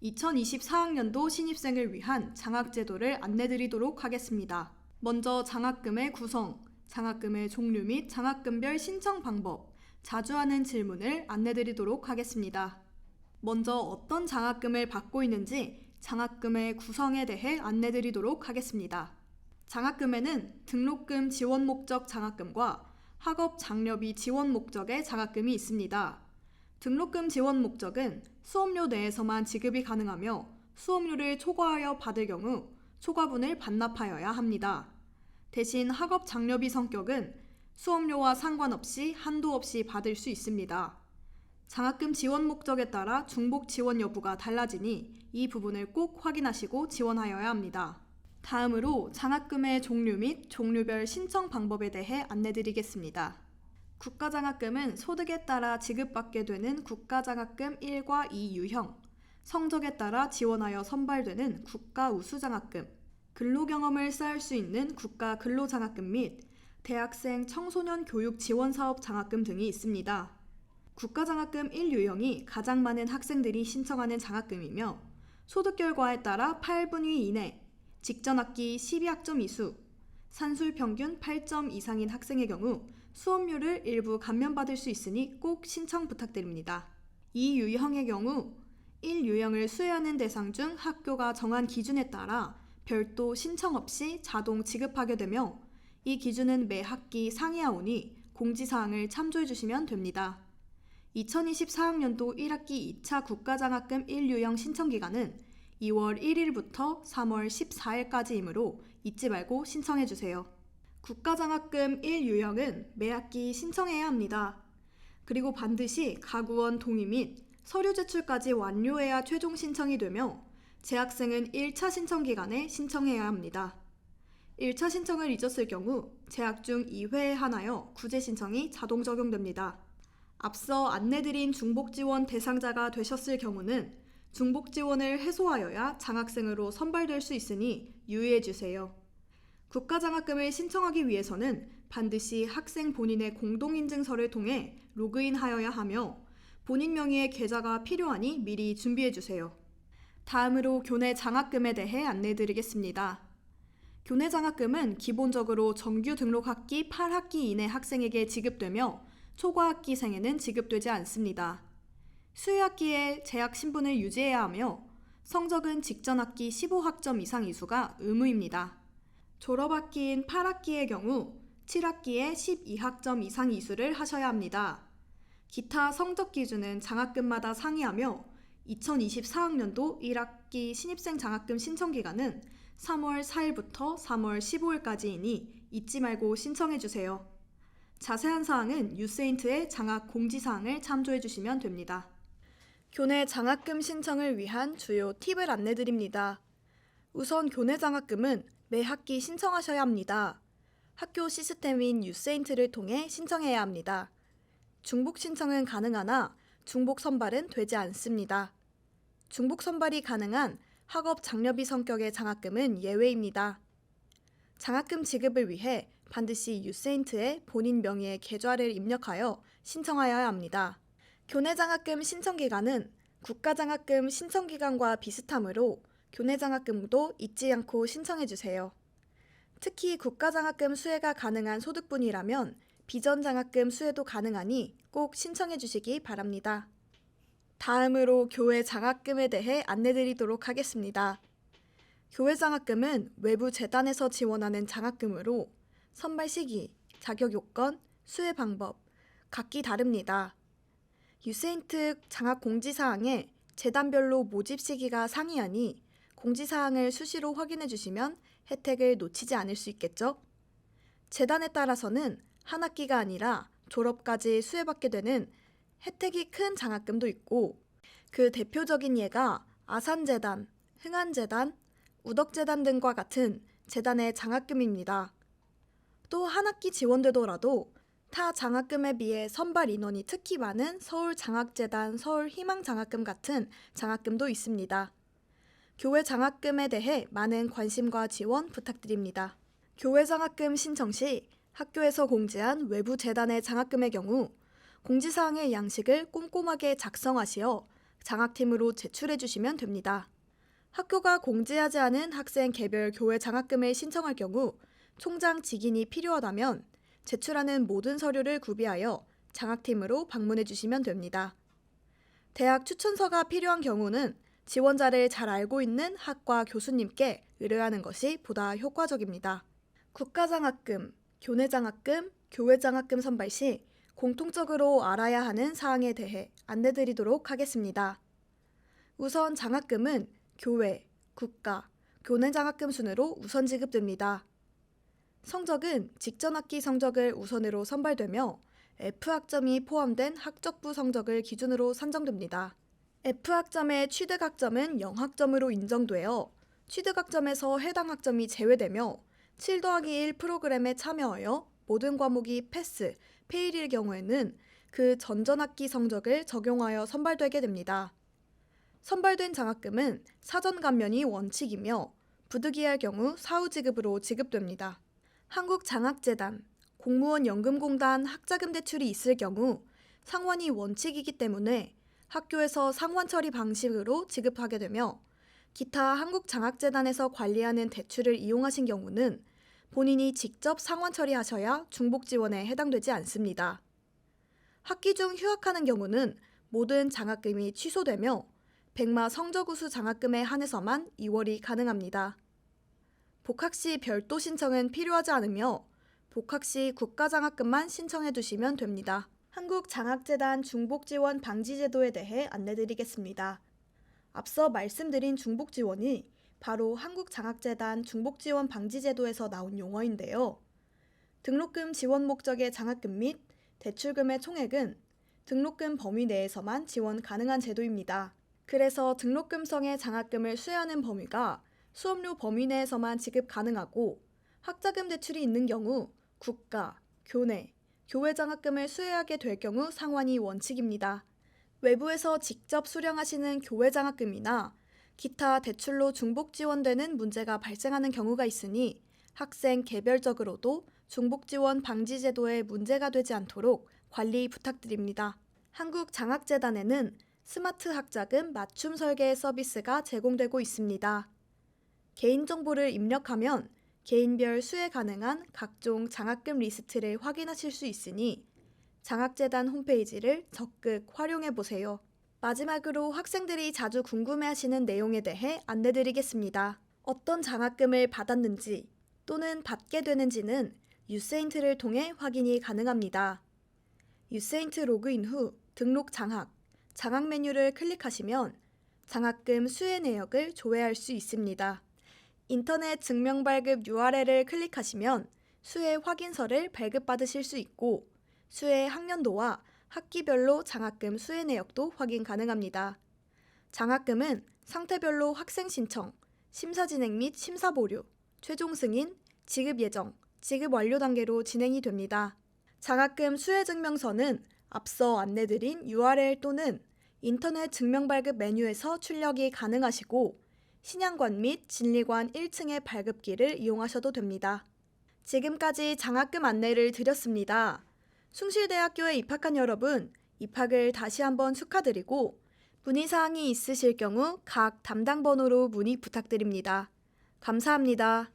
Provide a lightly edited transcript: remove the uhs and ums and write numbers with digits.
2024학년도 신입생을 위한 장학제도를 안내드리도록 하겠습니다. 먼저 장학금의 구성, 장학금의 종류 및 장학금별 신청 방법, 자주 하는 질문을 안내드리도록 하겠습니다. 먼저 어떤 장학금을 받고 있는지 장학금의 구성에 대해 안내드리도록 하겠습니다. 장학금에는 등록금 지원 목적 장학금과 학업 장려비 지원 목적의 장학금이 있습니다. 등록금 지원 목적은 수업료 내에서만 지급이 가능하며 수업료를 초과하여 받을 경우 초과분을 반납하여야 합니다. 대신 학업 장려비 성격은 수업료와 상관없이 한도 없이 받을 수 있습니다. 장학금 지원 목적에 따라 중복 지원 여부가 달라지니 이 부분을 꼭 확인하시고 지원하여야 합니다. 다음으로 장학금의 종류 및 종류별 신청 방법에 대해 안내드리겠습니다. 국가장학금은 소득에 따라 지급받게 되는 국가장학금 1과 2 유형, 성적에 따라 지원하여 선발되는 국가우수장학금, 근로경험을 쌓을 수 있는 국가근로장학금 및 대학생 청소년 교육 지원사업 장학금 등이 있습니다. 국가장학금 1유형이 가장 많은 학생들이 신청하는 장학금이며 소득 결과에 따라 8분위 이내, 직전학기 12학점 이수, 산술 평균 8점 이상인 학생의 경우 수업료를 일부 감면받을 수 있으니 꼭 신청 부탁드립니다. 2유형의 경우 1유형을 수혜하는 대상 중 학교가 정한 기준에 따라 별도 신청 없이 자동 지급하게 되며 이 기준은 매 학기 상이하오니 공지사항을 참조해 주시면 됩니다. 2024학년도 1학기 2차 국가장학금 1유형 신청기간은 2월 1일부터 3월 14일까지이므로 잊지 말고 신청해 주세요. 국가장학금 1유형은 매 학기 신청해야 합니다. 그리고 반드시 가구원 동의 및 서류 제출까지 완료해야 최종 신청이 되며 재학생은 1차 신청 기간에 신청해야 합니다. 1차 신청을 잊었을 경우 재학 중 2회에 한하여 구제 신청이 자동 적용됩니다. 앞서 안내드린 중복지원 대상자가 되셨을 경우는 중복지원을 해소하여야 장학생으로 선발될 수 있으니 유의해 주세요. 국가장학금을 신청하기 위해서는 반드시 학생 본인의 공동인증서를 통해 로그인하여야 하며 본인 명의의 계좌가 필요하니 미리 준비해 주세요. 다음으로 교내 장학금에 대해 안내드리겠습니다. 교내 장학금은 기본적으로 정규 등록학기 8학기 이내 학생에게 지급되며 초과학기생에는 지급되지 않습니다. 수혜학기에 재학 신분을 유지해야 하며 성적은 직전 학기 15학점 이상 이수가 의무입니다. 졸업학기인 8학기의 경우 7학기에 12학점 이상 이수를 하셔야 합니다. 기타 성적 기준은 장학금마다 상이하며 2024학년도 1학기 신입생 장학금 신청기간은 3월 4일부터 3월 15일까지이니 잊지 말고 신청해 주세요. 자세한 사항은 유세인트의 장학 공지사항을 참조해 주시면 됩니다. 교내 장학금 신청을 위한 주요 팁을 안내드립니다. 우선 교내 장학금은 매 학기 신청하셔야 합니다. 학교 시스템인 유세인트를 통해 신청해야 합니다. 중복 신청은 가능하나 중복 선발은 되지 않습니다. 중복 선발이 가능한 학업 장려비 성격의 장학금은 예외입니다. 장학금 지급을 위해 반드시 유세인트에 본인 명의의 계좌를 입력하여 신청하여야 합니다. 교내 장학금 신청 기간은 국가장학금 신청 기간과 비슷하므로 교내 장학금도 잊지 않고 신청해 주세요. 특히 국가장학금 수혜가 가능한 소득분이라면 비전 장학금 수혜도 가능하니 꼭 신청해 주시기 바랍니다. 다음으로 교회 장학금에 대해 안내드리도록 하겠습니다. 교회 장학금은 외부 재단에서 지원하는 장학금으로 선발 시기, 자격 요건, 수혜 방법 각기 다릅니다. 유세인트 장학 공지사항에 재단별로 모집 시기가 상이하니 공지사항을 수시로 확인해 주시면 혜택을 놓치지 않을 수 있겠죠? 재단에 따라서는 한 학기가 아니라 졸업까지 수혜받게 되는 혜택이 큰 장학금도 있고 그 대표적인 예가 아산재단, 흥한재단, 우덕재단 등과 같은 재단의 장학금입니다. 또 한 학기 지원되더라도 타 장학금에 비해 선발 인원이 특히 많은 서울장학재단, 서울희망장학금 같은 장학금도 있습니다. 교회 장학금에 대해 많은 관심과 지원 부탁드립니다. 교회 장학금 신청 시 학교에서 공지한 외부 재단의 장학금의 경우 공지사항의 양식을 꼼꼼하게 작성하시어 장학팀으로 제출해 주시면 됩니다. 학교가 공지하지 않은 학생 개별 교외 장학금을 신청할 경우 총장 직인이 필요하다면 제출하는 모든 서류를 구비하여 장학팀으로 방문해 주시면 됩니다. 대학 추천서가 필요한 경우는 지원자를 잘 알고 있는 학과 교수님께 의뢰하는 것이 보다 효과적입니다. 국가장학금, 교내장학금, 교외장학금 선발 시 공통적으로 알아야 하는 사항에 대해 안내드리도록 하겠습니다. 우선 장학금은 교외, 국가, 교내장학금 순으로 우선 지급됩니다. 성적은 직전 학기 성적을 우선으로 선발되며 F학점이 포함된 학적부 성적을 기준으로 산정됩니다. F학점의 취득학점은 0학점으로 인정되어 취득학점에서 해당 학점이 제외되며 7+1 프로그램에 참여하여 모든 과목이 패스, 페일일 경우에는 그 전전학기 성적을 적용하여 선발되게 됩니다. 선발된 장학금은 사전 감면이 원칙이며 부득이할 경우 사후 지급으로 지급됩니다. 한국장학재단, 공무원연금공단 학자금 대출이 있을 경우 상환이 원칙이기 때문에 학교에서 상환 처리 방식으로 지급하게 되며 기타 한국장학재단에서 관리하는 대출을 이용하신 경우는 본인이 직접 상환 처리하셔야 중복 지원에 해당되지 않습니다. 학기 중 휴학하는 경우는 모든 장학금이 취소되며 백마 성적우수 장학금에 한해서만 이월이 가능합니다. 복학 시 별도 신청은 필요하지 않으며 복학 시 국가장학금만 신청해 두시면 됩니다. 한국장학재단 중복지원 방지제도에 대해 안내드리겠습니다. 앞서 말씀드린 중복지원이 바로 한국장학재단 중복지원 방지제도에서 나온 용어인데요. 등록금 지원 목적의 장학금 및 대출금의 총액은 등록금 범위 내에서만 지원 가능한 제도입니다. 그래서 등록금성의 장학금을 수여하는 범위가 수업료 범위 내에서만 지급 가능하고 학자금 대출이 있는 경우 국가, 교내, 교외 장학금을 수여하게 될 경우 상환이 원칙입니다. 외부에서 직접 수령하시는 교외 장학금이나 기타 대출로 중복 지원되는 문제가 발생하는 경우가 있으니 학생 개별적으로도 중복 지원 방지 제도에 문제가 되지 않도록 관리 부탁드립니다. 한국장학재단에는 스마트 학자금 맞춤 설계 서비스가 제공되고 있습니다. 개인정보를 입력하면 개인별 수혜 가능한 각종 장학금 리스트를 확인하실 수 있으니 장학재단 홈페이지를 적극 활용해보세요. 마지막으로 학생들이 자주 궁금해하시는 내용에 대해 안내드리겠습니다. 어떤 장학금을 받았는지 또는 받게 되는지는 유세인트를 통해 확인이 가능합니다. 유세인트 로그인 후 등록 장학, 장학 메뉴를 클릭하시면 장학금 수혜 내역을 조회할 수 있습니다. 인터넷 증명 발급 URL을 클릭하시면 수혜 확인서를 발급받으실 수 있고 수혜 학년도와 학기별로 장학금 수혜 내역도 확인 가능합니다. 장학금은 상태별로 학생 신청, 심사 진행 및 심사 보류, 최종 승인, 지급 예정, 지급 완료 단계로 진행이 됩니다. 장학금 수혜 증명서는 앞서 안내드린 URL 또는 인터넷 증명 발급 메뉴에서 출력이 가능하시고 신양관 및 진리관 1층의 발급기를 이용하셔도 됩니다. 지금까지 장학금 안내를 드렸습니다. 숭실대학교에 입학한 여러분, 입학을 다시 한번 축하드리고 문의사항이 있으실 경우 각 담당 번호로 문의 부탁드립니다. 감사합니다.